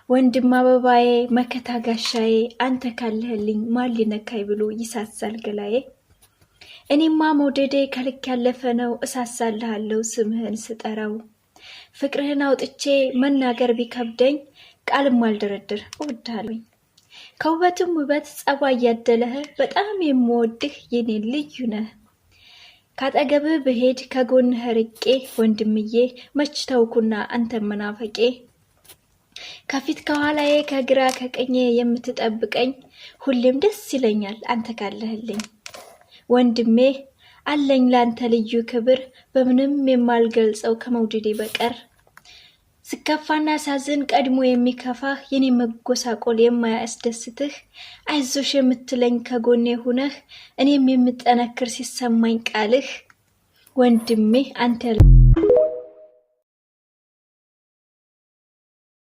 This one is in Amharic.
ወንድም አበባዬ መከታ ጋሻዬ አንተ ካለህልኝ ማን ሊነካኝ ብሎ ይሳሳል ገላዬ። እኔማ መውደዴ ከልክ ያለፈ ነው እሳሳልሃለሁ ስምህን ስጠራው። ፍቅርህን አውጥቼ መናገር ቢከብደኝ ቃልም አልደረድር እወድሃለሁኝ። ከውበትም ውበት ጸባይ ያደለህ በጣም የምወድህ የኔ ልዩ ነህ። ካጠገብህ ብሄድ ከጎንህ ርቄ ወንድምዬ መች ተውኩና አንተን መናፈቄ። ከፊት ከኋላዬ ከግራ ከቀኜ የምትጠብቀኝ ሁሌም ደስ ይለኛል አንተ ካለህልኝ። ወንድሜ አለኝ ላንተ ልዩ ክብር በምንም የማልገልጸው ከመውደዴ በቀር። ስከፋና ሳዝን ቀድሞ የሚከፋህ የኔ መጎሳቆል የማያስደስትህ አይዞሽ የምትለኝ ከጎኔ ሁነህ እኔም የምጠነክር ሲሰማኝ ቃልህ። ወንድሜ አንተ